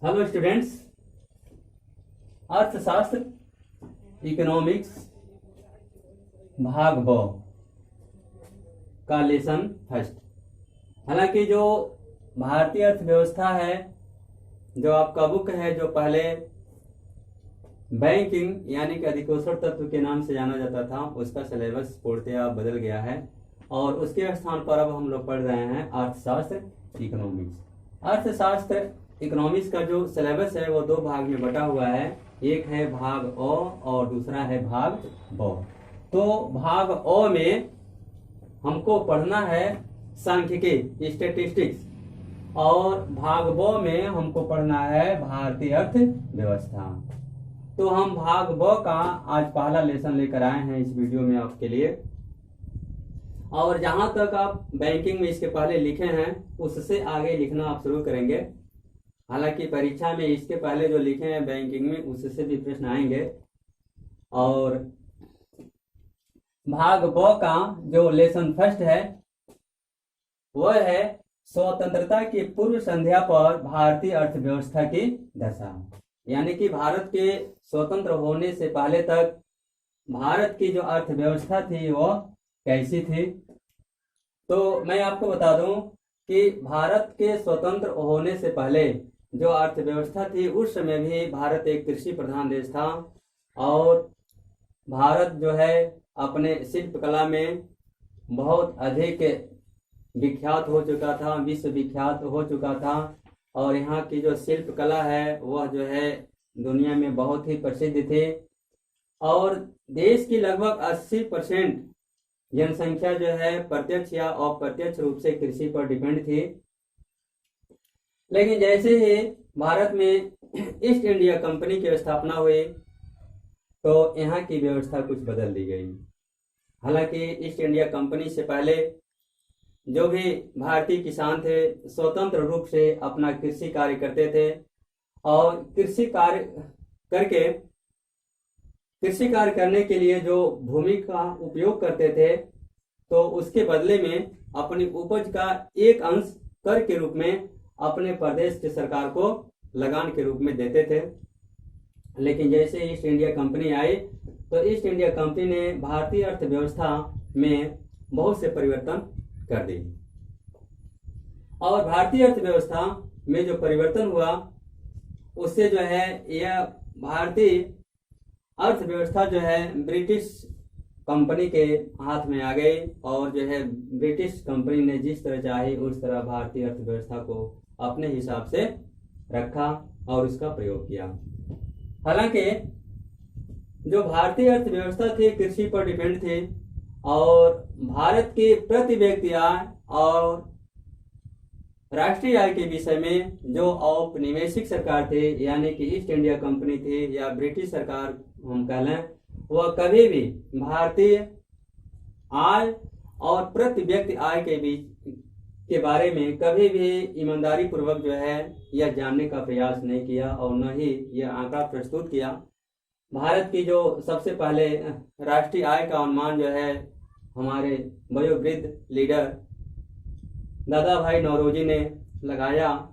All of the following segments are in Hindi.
Hello students. अर्थशास्त्र इकोनॉमिक्स भाग ब का लेसन फर्स्ट। हालांकि जो भारतीय अर्थव्यवस्था है, जो आपका बुक है, जो पहले बैंकिंग यानी कि अधिकोषण तत्व के नाम से जाना जाता था, उसका सिलेबस पूर्णतया बदल गया है और उसके स्थान पर अब हम लोग पढ़ रहे हैं अर्थशास्त्र इकोनॉमिक्स। अर्थशास्त्र इकोनॉमिक्स का जो सिलेबस है वो दो भाग में बटा हुआ है। एक है भाग अ और दूसरा है भाग ब। तो भाग अ में हमको पढ़ना है सांख्यिकी स्टैटिस्टिक्स और भाग ब में हमको पढ़ना है भारतीय अर्थव्यवस्था। तो हम भाग ब का आज पहला लेसन लेकर आए हैं इस वीडियो में आपके लिए। और जहां तक आप बैंकिंग में इसके पहले लिखे हैं उससे आगे लिखना आप शुरू करेंगे। हालांकि परीक्षा में इसके पहले जो लिखे हैं बैंकिंग में उससे भी प्रश्न आएंगे। और भाग ब का जो लेसन फर्स्ट है वह है स्वतंत्रता की पूर्व संध्या पर भारतीय अर्थव्यवस्था की दशा। यानी कि भारत के स्वतंत्र होने से पहले तक भारत की जो अर्थव्यवस्था थी वह कैसी थी। तो मैं आपको बता दूं कि भारत के स्वतंत्र होने से पहले जो अर्थव्यवस्था थी उस समय भी भारत एक कृषि प्रधान देश था और भारत जो है अपने शिल्प कला में बहुत अधिक विख्यात हो चुका था, विश्व विख्यात हो चुका था। और यहाँ की जो शिल्प कला है वह जो है दुनिया में बहुत ही प्रसिद्ध थी और देश की लगभग 80% जनसंख्या जो है प्रत्यक्ष या अप्रत्यक्ष रूप से कृषि पर डिपेंड थी। लेकिन जैसे ही भारत में ईस्ट इंडिया कंपनी की स्थापना हुई तो यहाँ की व्यवस्था कुछ बदल दी गई। हालांकि ईस्ट इंडिया कंपनी से पहले जो भी भारतीय किसान थे स्वतंत्र रूप से अपना कृषि कार्य करते थे और कृषि कार्य करने के लिए जो भूमि का उपयोग करते थे तो उसके बदले में अपनी उपज का एक अंश कर के रूप में अपने प्रदेश की सरकार को लगान के रूप में देते थे। लेकिन जैसे ईस्ट इंडिया कंपनी आई तो ईस्ट इंडिया कंपनी ने भारतीय अर्थव्यवस्था में बहुत से परिवर्तन कर दी और भारतीय अर्थव्यवस्था में जो परिवर्तन हुआ उससे जो है यह भारतीय अर्थव्यवस्था जो है ब्रिटिश कंपनी के हाथ में आ गई और जो है ब्रिटिश कंपनी ने जिस तरह चाही उस तरह भारतीय अर्थव्यवस्था को अपने हिसाब से रखा और उसका प्रयोग किया। हालांकि जो भारतीय अर्थव्यवस्था थी कृषि पर डिपेंड थी और भारत की प्रति व्यक्ति आय और राष्ट्रीय आय के विषय में जो औपनिवेशिक सरकार थे यानी कि ईस्ट इंडिया कंपनी थी या ब्रिटिश सरकार हम कह लें, वह कभी भी भारतीय आय और प्रति व्यक्ति आय के बीच के बारे में कभी भी ईमानदारी पूर्वक जो है यह जानने का प्रयास नहीं किया और न ही यह आंकड़ा प्रस्तुत किया। भारत की जो सबसे पहले राष्ट्रीय आय का अनुमान जो है हमारे वयोवृद्ध लीडर दादा भाई नौरोजी ने लगाया।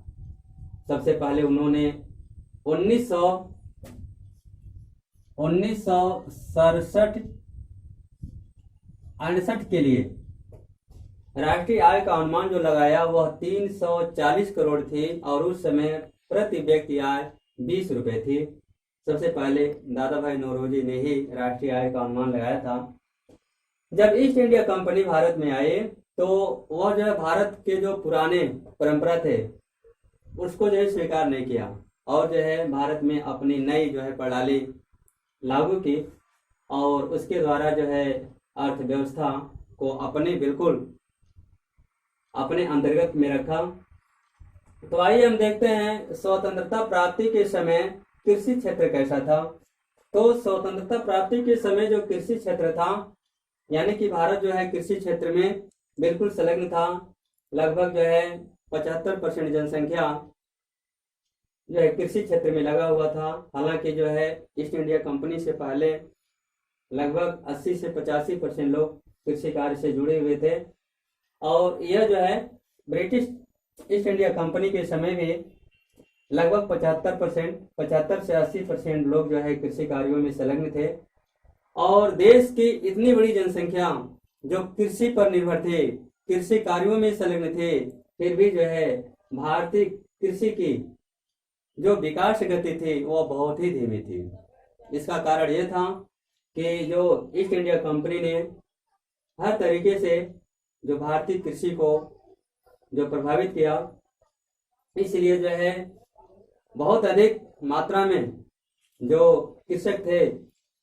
सबसे पहले उन्होंने 1967 के लिए राष्ट्रीय आय का अनुमान जो लगाया वह 340 करोड़ थी और उस समय प्रति व्यक्ति आय 20 रुपए थी। सबसे पहले दादा भाई नौरोजी ने ही राष्ट्रीय आय का अनुमान लगाया था। जब ईस्ट इंडिया कंपनी भारत में आई तो वह जो है भारत के जो पुराने परंपरा थे उसको जो है स्वीकार नहीं किया और जो है भारत में अपनी नई जो है प्रणाली लागू की और उसके द्वारा जो है अर्थव्यवस्था को अपने अंतर्गत में रखा। तो आइए हम देखते हैं स्वतंत्रता प्राप्ति के समय कृषि क्षेत्र कैसा था। तो स्वतंत्रता प्राप्ति के समय जो कृषि क्षेत्र था यानी कि भारत जो है कृषि क्षेत्र में बिल्कुल संलग्न था। लगभग जो है 75% जनसंख्या जो है कृषि क्षेत्र में लगा हुआ था। हालांकि जो है ईस्ट इंडिया कंपनी से पहले लगभग 80 से 85% लोग कृषि कार्य से जुड़े हुए थे और यह जो है ब्रिटिश ईस्ट इंडिया कंपनी के समय में लगभग 75 से 80% लोग जो है कृषि कार्यों में संलग्न थे। और देश की इतनी बड़ी जनसंख्या जो कृषि पर निर्भर थे, कृषि कार्यों में संलग्न थे, फिर भी जो है भारतीय कृषि की जो विकास गति थी वो बहुत ही धीमी थी। इसका कारण ये था कि जो ईस्ट इंडिया कंपनी ने हर तरीके से जो भारतीय कृषि को जो प्रभावित किया, इसलिए जो है बहुत अधिक मात्रा में जो कृषक थे,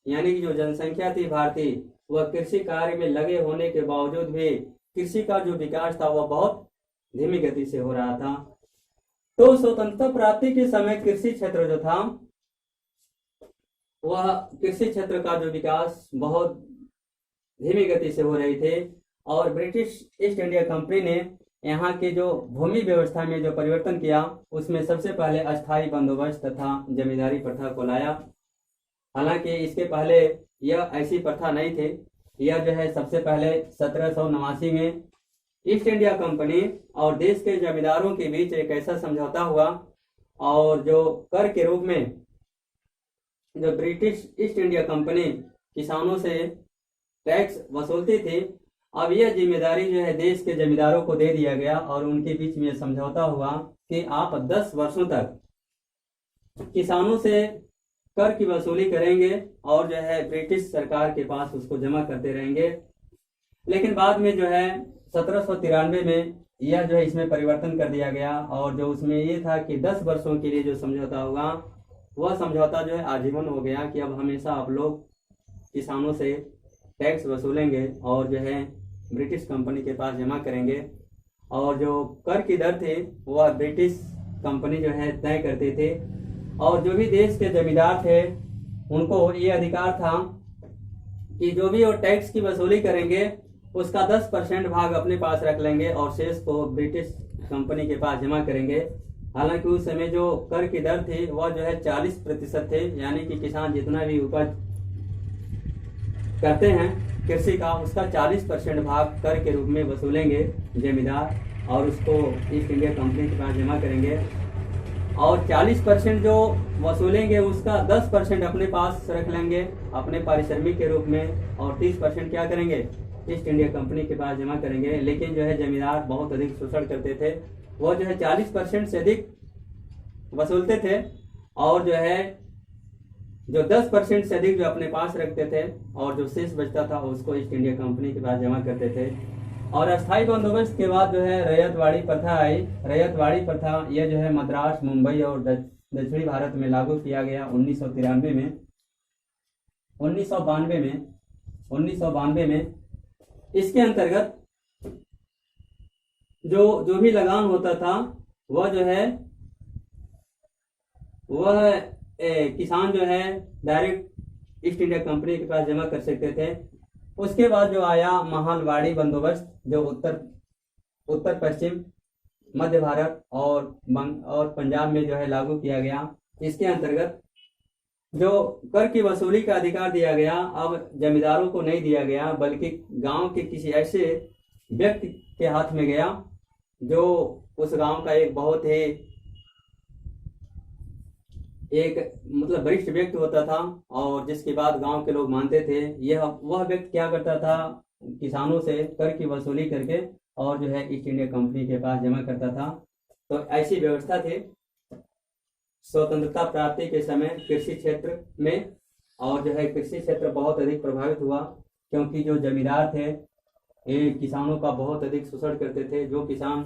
यानी कि जो जनसंख्या थी भारतीय, वह कृषि कार्य में लगे होने के बावजूद भी कृषि का जो विकास था वह बहुत धीमी गति से हो रहा था। तो स्वतंत्रता प्राप्ति के समय कृषि क्षेत्र जो था, वह कृषि क्षेत्र का जो विकास बहुत धीमी गति से हो रही थे। और ब्रिटिश ईस्ट इंडिया कंपनी ने यहाँ के जो भूमि व्यवस्था में जो परिवर्तन किया, उसमें सबसे पहले अस्थायी बंदोबस्त तथा जमींदारी प्रथा को लाया। हालांकि इसके पहले यह ऐसी प्रथा नहीं थी। यह जो है सबसे पहले 1789 में ईस्ट इंडिया कंपनी और देश के जमींदारों के बीच एक ऐसा समझौता हुआ, और जो कर के रूप में जो ब्रिटिश ईस्ट इंडिया कंपनी किसानों से टैक्स वसूलती थी, अब यह जिम्मेदारी जो है देश के जमींदारों को दे दिया गया। और उनके बीच में समझौता हुआ कि आप 10 वर्षों तक किसानों से कर की वसूली करेंगे और जो है ब्रिटिश सरकार के पास उसको जमा करते रहेंगे। लेकिन बाद में जो है 1793 में यह जो है इसमें परिवर्तन कर दिया गया, और जो उसमें ये था कि 10 वर्षों के लिए जो समझौता होगा, वह समझौता जो है आजीवन हो गया कि अब हमेशा आप लोग किसानों से टैक्स वसूलेंगे और जो है ब्रिटिश कंपनी के पास जमा करेंगे। और जो कर की दर थी वह ब्रिटिश कंपनी जो है तय करते थे। और जो भी देश के जमींदार थे उनको ये अधिकार था कि जो भी वो टैक्स की वसूली करेंगे उसका 10% भाग अपने पास रख लेंगे और शेष को ब्रिटिश कंपनी के पास जमा करेंगे। हालांकि उस समय जो कर की दर थी वह जो है 40% थे, यानी कि किसान जितना भी उपज करते हैं कृषि का, उसका 40% भाग कर के रूप में वसूलेंगे जमींदार और उसको ईस्ट इंडिया कंपनी के पास जमा करेंगे। और 40% जो वसूलेंगे उसका 10% अपने पास रख लेंगे अपने पारिश्रमिक के रूप में, और 30% क्या करेंगे, ईस्ट इंडिया कंपनी के पास जमा करेंगे। लेकिन जो है जमींदार बहुत अधिक शोषण करते थे, वो जो है 40% से अधिक वसूलते थे और जो है जो 10% से अधिक जो अपने पास रखते थे और जो शेष बचता था उसको ईस्ट इंडिया कंपनी के पास जमा करते थे। और अस्थायी बंदोबस्त के बाद जो है रैयतवाड़ी प्रथा आई। रैयतवाड़ी प्रथा यह जो है मद्रास, मुंबई और दक्षिणी भारत में लागू किया गया 1993 में 1992 में। इसके अंतर्गत जो भी लगान होता था वह जो है वह किसान जो है डायरेक्ट ईस्ट इंडिया कंपनी के पास जमा कर सकते थे। उसके बाद जो आया महलवाड़ी बंदोबस्त, जो उत्तर पश्चिम मध्य भारत और पंजाब में जो है लागू किया गया। इसके अंतर्गत जो कर की वसूली का अधिकार दिया गया अब जमींदारों को नहीं दिया गया, बल्कि गांव के किसी ऐसे व्यक्ति के हाथ में गया जो उस गांव का एक बहुत ही मतलब वरिष्ठ व्यक्ति होता था और जिसके बाद गांव के लोग मानते थे। वह व्यक्ति क्या करता था, किसानों से कर की वसूली करके और जो है ईस्ट इंडिया कंपनी के पास जमा करता था। तो ऐसी व्यवस्था थी स्वतंत्रता प्राप्ति के समय कृषि क्षेत्र में। और जो है कृषि क्षेत्र बहुत अधिक प्रभावित हुआ क्योंकि जो जमींदार थे ये किसानों का बहुत अधिक शोषण करते थे। जो किसान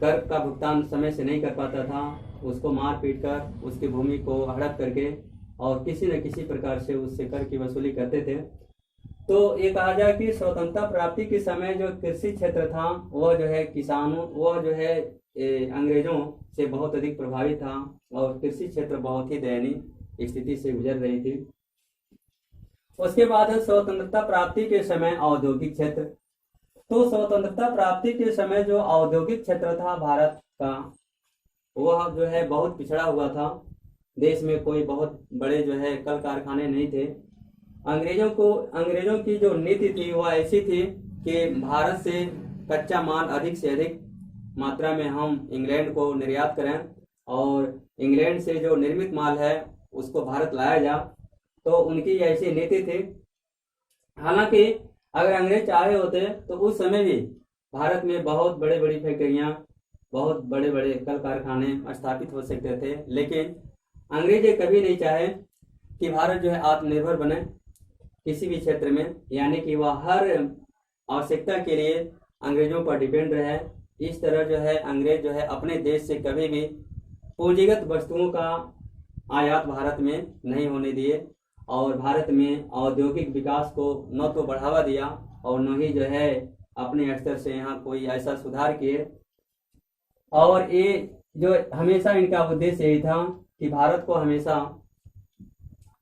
कर का भुगतान समय से नहीं कर पाता था उसको मार पीट कर उसकी भूमि को हड़प करके और किसी न किसी प्रकार से उससे कर की वसूली करते थे। तो ये कहा जाए कि स्वतंत्रता प्राप्ति के समय जो कृषि क्षेत्र था वह जो है अंग्रेजों से बहुत अधिक प्रभावित था और कृषि क्षेत्र बहुत ही दयनीय स्थिति से गुजर रही थी। उसके बाद स्वतंत्रता प्राप्ति के समय औद्योगिक क्षेत्र। तो स्वतंत्रता प्राप्ति के समय जो औद्योगिक क्षेत्र था भारत का वह जो है बहुत पिछड़ा हुआ था। देश में कोई बहुत बड़े जो है कल कारखाने नहीं थे। अंग्रेजों की जो नीति थी वह ऐसी थी कि भारत से कच्चा माल अधिक से अधिक मात्रा में हम इंग्लैंड को निर्यात करें और इंग्लैंड से जो निर्मित माल है उसको भारत लाया जा, तो उनकी ऐसी नीति थी। हालांकि अगर अंग्रेज चाहे होते तो उस समय भी भारत में बहुत बड़े बड़ी फैक्ट्रियां, बहुत बड़े बड़े कल कारखाने स्थापित हो सकते थे, लेकिन अंग्रेज ये कभी नहीं चाहे कि भारत जो है आत्मनिर्भर बने किसी भी क्षेत्र में, यानी कि वह हर आवश्यकता के लिए अंग्रेजों पर डिपेंड रहे। इस तरह जो है अंग्रेज जो है अपने देश से कभी भी पूंजीगत वस्तुओं का आयात भारत में नहीं होने दिए, और भारत में औद्योगिक विकास को न तो बढ़ावा दिया और न ही जो है अपने स्तर से यहाँ कोई ऐसा सुधार किए। और ये जो हमेशा इनका उद्देश्य यही था कि भारत को हमेशा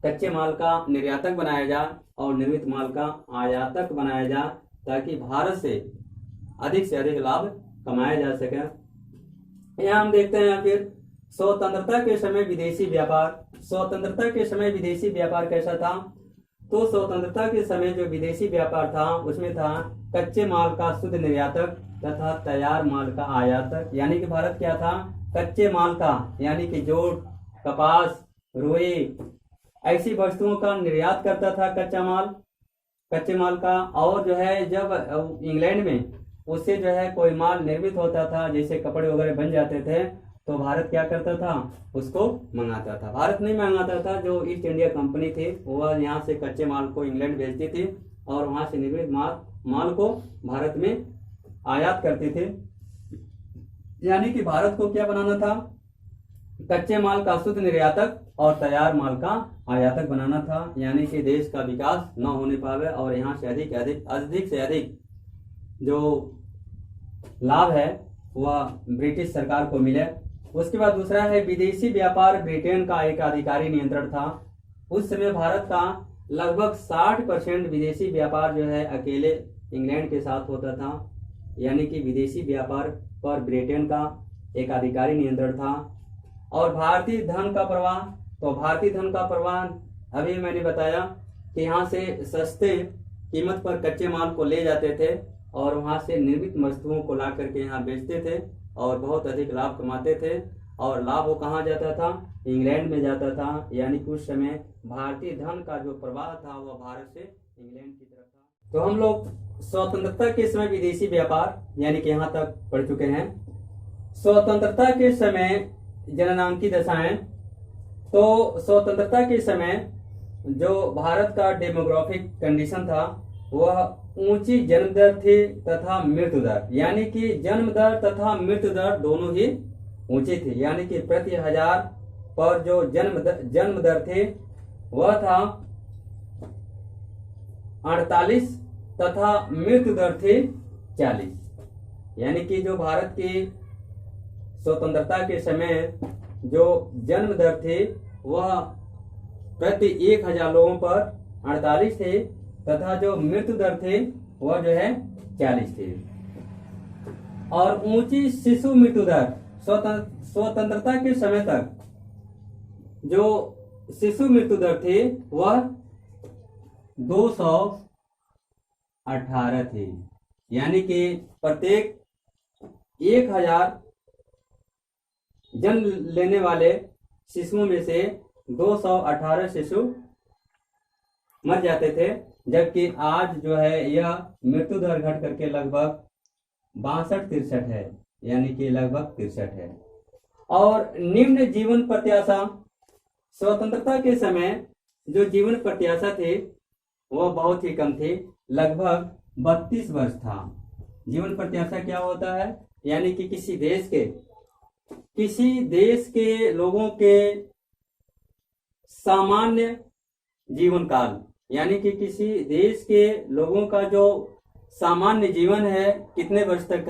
कच्चे माल का निर्यातक बनाया जाए और निर्मित माल का आयातक बनाया जाए, ताकि भारत से अधिक लाभ कमाया जा सके। यहाँ हम देखते हैं फिर स्वतंत्रता के समय विदेशी व्यापार। स्वतंत्रता के समय विदेशी व्यापार कैसा था? तो स्वतंत्रता के समय जो विदेशी व्यापार था उसमें था कच्चे माल का शुद्ध निर्यातक तथा तैयार माल का आयातक। यानी कि भारत क्या था? कच्चे माल का, यानी कि जोट, कपास, रुई ऐसी वस्तुओं का निर्यात करता था, कच्चे माल का। और जो है जब इंग्लैंड में उससे जो है कोई माल निर्मित होता था, जैसे कपड़े वगैरह बन जाते थे, तो भारत क्या करता था? उसको मंगाता था। भारत नहीं मंगाता था, जो ईस्ट इंडिया कंपनी थी वह यहाँ से कच्चे माल को इंग्लैंड भेजती थी और वहां से निर्मित माल को भारत में आयात करते थे। यानी कि भारत को क्या बनाना था? कच्चे माल का शुद्ध निर्यातक और तैयार माल का आयातक बनाना था, यानी कि देश का विकास न होने पावे और यहाँ से अधिक से अधिक जो लाभ है वह ब्रिटिश सरकार को मिले। उसके बाद दूसरा है विदेशी व्यापार। ब्रिटेन का एक आधिकारिक नियंत्रण था। उस समय भारत का लगभग 60% विदेशी व्यापार जो है अकेले इंग्लैंड के साथ होता था, यानी कि विदेशी व्यापार पर ब्रिटेन का एक आधिकारिक नियंत्रण था। और भारतीय धन का प्रवाह, तो भारतीय धन का प्रवाह अभी मैंने बताया कि यहाँ से सस्ते कीमत पर कच्चे माल को ले जाते थे और वहाँ से निर्मित वस्तुओं को ला करके यहाँ बेचते थे और बहुत अधिक लाभ कमाते थे। और लाभ वो कहाँ जाता था? इंग्लैंड में जाता था। यानी कि उस समय भारतीय धन का जो प्रवाह था वह भारत से इंग्लैंड की तरफ था। तो हम लोग स्वतंत्रता के समय विदेशी व्यापार यानी कि यहाँ तक पढ़ चुके हैं। स्वतंत्रता के समय जननांकी दशाएं। तो स्वतंत्रता के समय जो भारत का डेमोग्राफिक कंडीशन था वह ऊंची जन्म दर थी तथा मृत्यु दर, यानी कि जन्म दर तथा मृत्यु दर दोनों ही ऊंची थी। यानी कि प्रति 1000 पर जो जन्म दर थे वह था 48 तथा मृत्यु दर थी 40। यानी कि जो भारत की स्वतंत्रता के समय जो जन्म दर थे वह प्रति 1000 लोगों पर 48 थे तथा जो मृत्यु दर थे वह जो है 40 थे। और ऊंची शिशु मृत्यु दर, स्वतंत्रता के समय तक जो शिशु मृत्यु दर थी वह 218 थी। यानी कि प्रत्येक 1000 जन्म लेने वाले शिशुओं में से 218 शिशु मर जाते थे, जबकि आज जो है यह मृत्यु दर घट करके लगभग 62-63 है, यानी कि लगभग 63 है। और निम्न जीवन प्रत्याशा, स्वतंत्रता के समय जो जीवन प्रत्याशा थी वह बहुत ही कम थी, लगभग 32 वर्ष था। जीवन प्रत्याशा क्या होता है? यानी कि किसी देश के लोगों के सामान्य जीवन काल, यानी कि किसी देश के लोगों का जो सामान्य जीवन है कितने वर्ष तक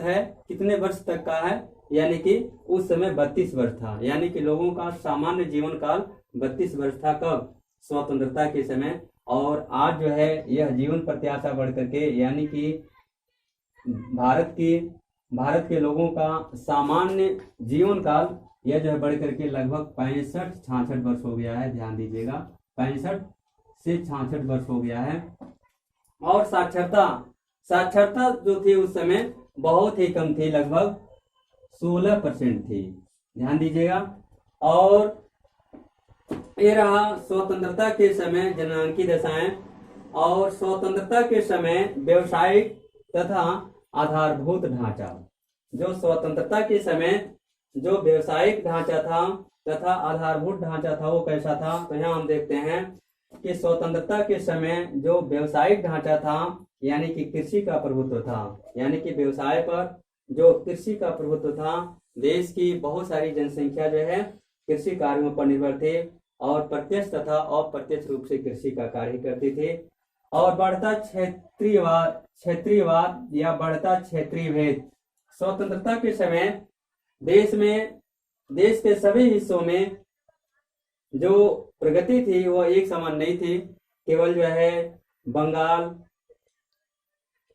का है, यानी कि उस समय 32 वर्ष था। यानी कि लोगों का सामान्य जीवन काल 32 वर्ष था। कब? स्वतंत्रता के समय। और आज जो है यह जीवन प्रत्याशा बढ़ करके, यानी कि भारत के लोगों का सामान्य जीवन काल यह जो है बढ़ करके लगभग 65-66 वर्ष हो गया है। ध्यान दीजिएगा, 65 से 66 वर्ष हो गया है। और साक्षरता जो थी उस समय बहुत ही कम थी, लगभग 16% थी। ध्यान दीजिएगा, और ये रहा स्वतंत्रता के समय जननांकी दशाएं। और स्वतंत्रता के समय व्यवसायिक तथा आधारभूत ढांचा। जो स्वतंत्रता के समय जो व्यवसायिक ढांचा था तथा आधारभूत ढांचा था वो कैसा था, तो यहाँ हम देखते हैं कि स्वतंत्रता के समय जो व्यवसायिक ढांचा था यानी कि कृषि का प्रभुत्व था, यानी कि व्यवसाय पर जो कृषि का प्रभुत्व था। देश की बहुत सारी जनसंख्या जो है कृषि कार्यों पर निर्भर थे और प्रत्यक्ष तथा अप्रत्यक्ष रूप से कृषि का कार्य करते थे। और बढ़ता क्षेत्रीयवाद या बढ़ता क्षेत्रीय भेद। स्वतंत्रता के समय देश के सभी हिस्सों में जो प्रगति थी वो एक समान नहीं थी। केवल जो है बंगाल,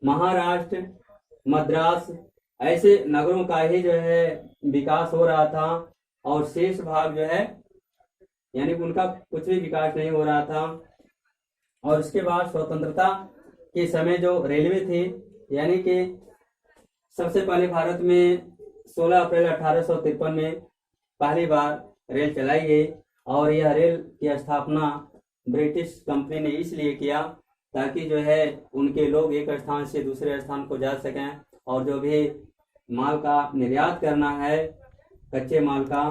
महाराष्ट्र, मद्रास ऐसे नगरों का ही जो है विकास हो रहा था और शेष भाग जो है यानी उनका कुछ भी विकास नहीं हो रहा था। और उसके बाद स्वतंत्रता के समय जो रेलवे थी, यानी कि सबसे पहले भारत में 16 अप्रैल 1853 में पहली बार रेल चलाई गई। और यह रेल की स्थापना ब्रिटिश कंपनी ने इसलिए किया ताकि जो है उनके लोग एक स्थान से दूसरे स्थान को जा सकें और जो भी माल का निर्यात करना है कच्चे माल का,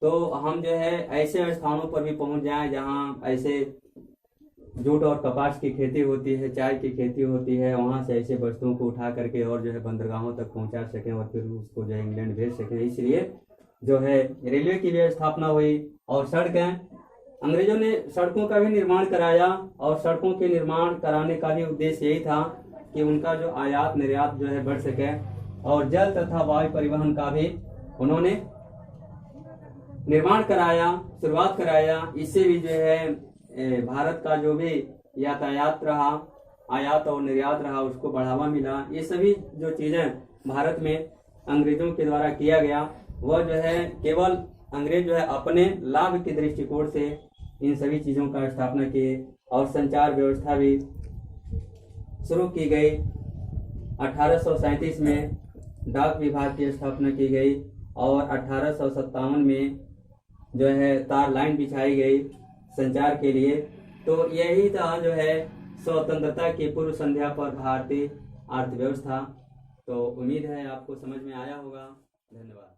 तो हम जो है ऐसे स्थानों पर भी पहुंच जाएं जहां ऐसे जूट और कपास की खेती होती है, चाय की खेती होती है, वहां से ऐसे वस्तुओं को उठा करके और जो है बंदरगाहों तक पहुंचा सकें और फिर उसको जो है इंग्लैंड भेज सकें। इसलिए जो है रेलवे की भी स्थापना हुई। और सड़कें, अंग्रेजों ने सड़कों का भी निर्माण कराया और सड़कों के निर्माण कराने का भी उद्देश्य यही था कि उनका जो आयात निर्यात जो है बढ़ सके। और जल तथा वायु परिवहन का भी उन्होंने निर्माण कराया, शुरुआत कराया। इससे भी जो है भारत का जो भी यातायात रहा, आयात और निर्यात रहा, उसको बढ़ावा मिला। ये सभी जो चीजें भारत में अंग्रेजों के द्वारा किया गया वह जो है केवल अंग्रेज जो है अपने लाभ के दृष्टिकोण से इन सभी चीजों का स्थापना किए। और संचार व्यवस्था भी शुरू की गई। 1837 में डाक विभाग की स्थापना की गई और 1857 में जो है तार लाइन बिछाई गई संचार के लिए। तो यही था जो है स्वतंत्रता की पूर्व संध्या पर भारतीय अर्थव्यवस्था। तो उम्मीद है आपको समझ में आया होगा। धन्यवाद।